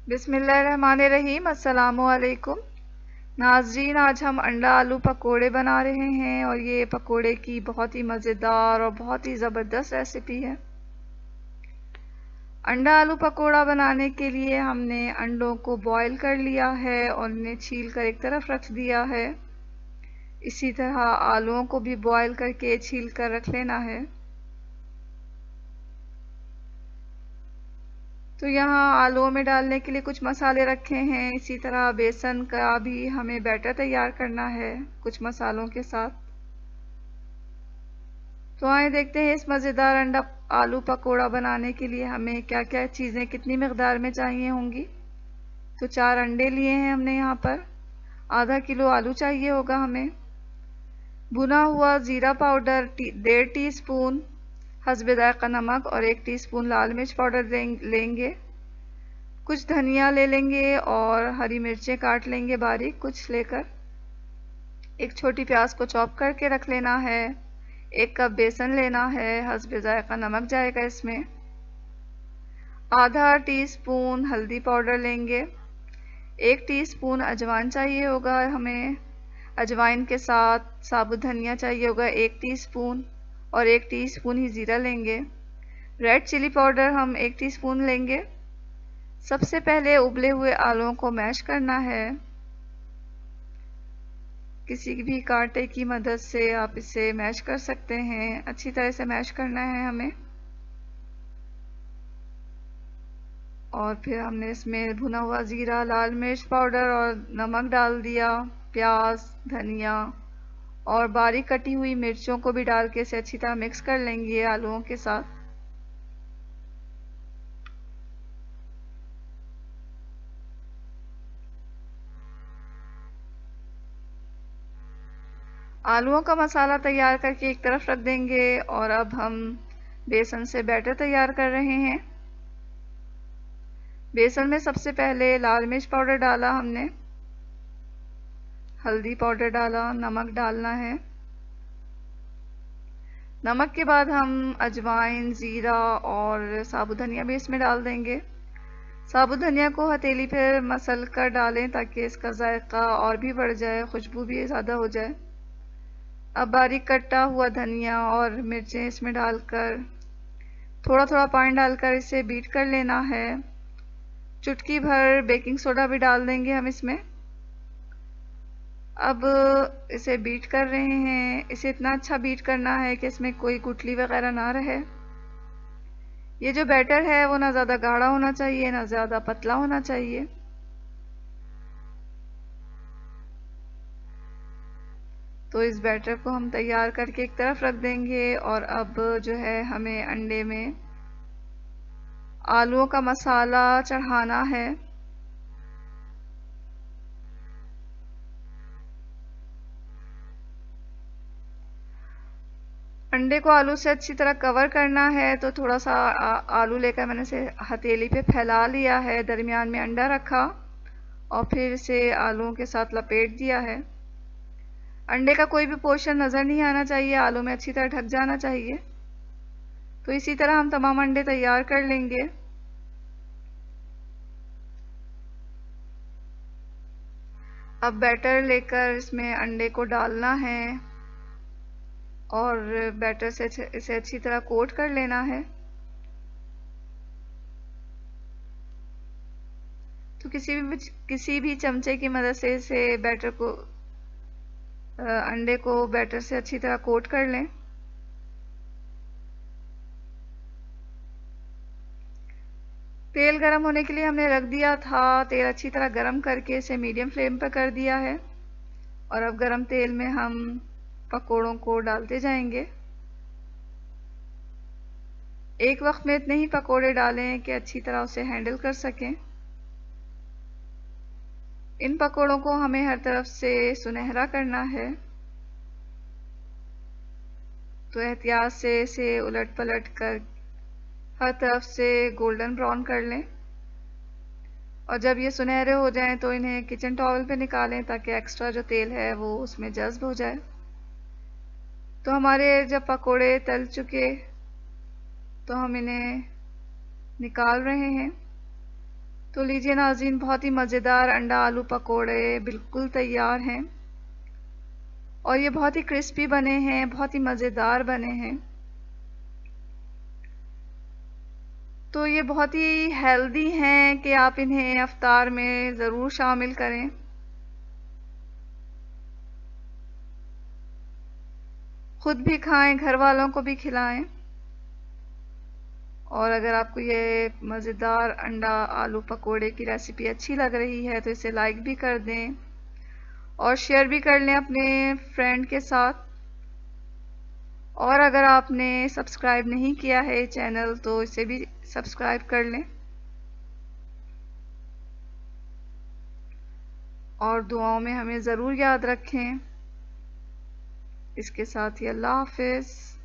बिस्मिल्लाहिर्रहमानिर्रहीम। अस्सलामुअलैकुम नाज़रीन, आज हम अंडा आलू पकोड़े बना रहे हैं और ये पकोड़े की बहुत ही मज़ेदार और बहुत ही ज़बरदस्त रेसिपी है। अंडा आलू पकोड़ा बनाने के लिए हमने अंडों को बॉईल कर लिया है और इन्हें छील कर एक तरफ रख दिया है। इसी तरह आलूओं को भी बॉईल करके छील कर रख लेना है। तो यहाँ आलूओं में डालने के लिए कुछ मसाले रखे हैं। इसी तरह बेसन का भी हमें बैटर तैयार करना है कुछ मसालों के साथ। तो आइए देखते हैं इस मज़ेदार अंडा आलू पकोड़ा बनाने के लिए हमें क्या क्या चीज़ें कितनी मकदार में चाहिए होंगी। तो 4 अंडे लिए हैं हमने यहाँ पर। आधा किलो आलू चाहिए होगा हमें। भुना हुआ ज़ीरा पाउडर 1.5 टीस्पून, हस्बे जायका नमक और 1 टीस्पून लाल मिर्च पाउडर लेंगे। कुछ धनिया ले लेंगे और हरी मिर्चें काट लेंगे बारीक कुछ लेकर। एक छोटी प्याज को चॉप करके रख लेना है। 1 कप बेसन लेना है, हस्बे जायका नमक जाएगा इसमें। आधा टीस्पून हल्दी पाउडर लेंगे। 1 टीस्पून अजवाइन चाहिए होगा हमें। अजवाइन के साथ साबुत धनिया चाहिए होगा 1 टीस्पून और 1 टीस्पून ही ज़ीरा लेंगे। रेड चिली पाउडर हम 1 टीस्पून लेंगे। सबसे पहले उबले हुए आलूओं को मैश करना है। किसी भी कांटे की मदद से आप इसे मैश कर सकते हैं। अच्छी तरह से मैश करना है हमें। और फिर हमने इसमें भुना हुआ ज़ीरा, लाल मिर्च पाउडर और नमक डाल दिया। प्याज, धनिया और बारीक कटी हुई मिर्चों को भी डाल के इसे अच्छी तरह मिक्स कर लेंगे आलूओं के साथ। आलूओं का मसाला तैयार करके एक तरफ रख देंगे और अब हम बेसन से बैटर तैयार कर रहे हैं। बेसन में सबसे पहले लाल मिर्च पाउडर डाला हमने, हल्दी पाउडर डाला, नमक डालना है। नमक के बाद हम अजवाइन, ज़ीरा और साबुत धनिया भी इसमें डाल देंगे। साबुत धनिया को हथेली पर मसल कर डालें ताकि इसका जायका और भी बढ़ जाए, खुशबू भी ज़्यादा हो जाए। अब बारीक कटा हुआ धनिया और मिर्चें इसमें डालकर थोड़ा थोड़ा पानी डालकर इसे बीट कर लेना है। चुटकी भर बेकिंग सोडा भी डाल देंगे हम इसमें। अब इसे बीट कर रहे हैं। इसे इतना अच्छा बीट करना है कि इसमें कोई गुठली वगैरह ना रहे। ये जो बैटर है वो ना ज़्यादा गाढ़ा होना चाहिए ना ज़्यादा पतला होना चाहिए। तो इस बैटर को हम तैयार करके एक तरफ रख देंगे और अब जो है हमें अंडे में आलूओं का मसाला चढ़ाना है। अंडे को आलू से अच्छी तरह कवर करना है। तो थोड़ा सा आलू लेकर मैंने इसे हथेली पे फैला लिया है, दरमियान में अंडा रखा और फिर इसे आलूओं के साथ लपेट दिया है। अंडे का कोई भी पोर्शन नज़र नहीं आना चाहिए, आलू में अच्छी तरह ढक जाना चाहिए। तो इसी तरह हम तमाम अंडे तैयार कर लेंगे। अब बैटर लेकर इसमें अंडे को डालना है और बैटर से इसे अच्छी तरह कोट कर लेना है। तो किसी भी चमचे की मदद से इसे बैटर को अंडे को बैटर से अच्छी तरह कोट कर लें। तेल गरम होने के लिए हमने रख दिया था। तेल अच्छी तरह गरम करके इसे मीडियम फ्लेम पर कर दिया है और अब गरम तेल में हम पकोड़ों को डालते जाएंगे। एक वक्त में इतने ही पकोड़े डालें कि अच्छी तरह उसे हैंडल कर सकें। इन पकोड़ों को हमें हर तरफ से सुनहरा करना है। तो एहतियात से इसे उलट पलट कर हर तरफ से गोल्डन ब्राउन कर लें और जब ये सुनहरे हो जाएं तो इन्हें किचन टॉवल पे निकालें ताकि एक्स्ट्रा जो तेल है वो उसमें जज्ब हो जाए। तो हमारे जब पकोड़े तल चुके तो हम इन्हें निकाल रहे हैं। तो लीजिए नाज़रीन, बहुत ही मज़ेदार अंडा आलू पकोड़े बिल्कुल तैयार हैं और ये बहुत ही क्रिस्पी बने हैं, बहुत ही मज़ेदार बने हैं। तो ये बहुत ही हेल्दी हैं कि आप इन्हें इफ्तार में ज़रूर शामिल करें। खुद भी खाएं, घर वालों को भी खिलाएं। और अगर आपको ये मज़ेदार अंडा आलू पकोड़े की रेसिपी अच्छी लग रही है तो इसे लाइक भी कर दें और शेयर भी कर लें अपने फ्रेंड के साथ। और अगर आपने सब्सक्राइब नहीं किया है चैनल तो इसे भी सब्सक्राइब कर लें और दुआओं में हमें ज़रूर याद रखें। इसके साथ ही अल्लाह हाफ़िज़।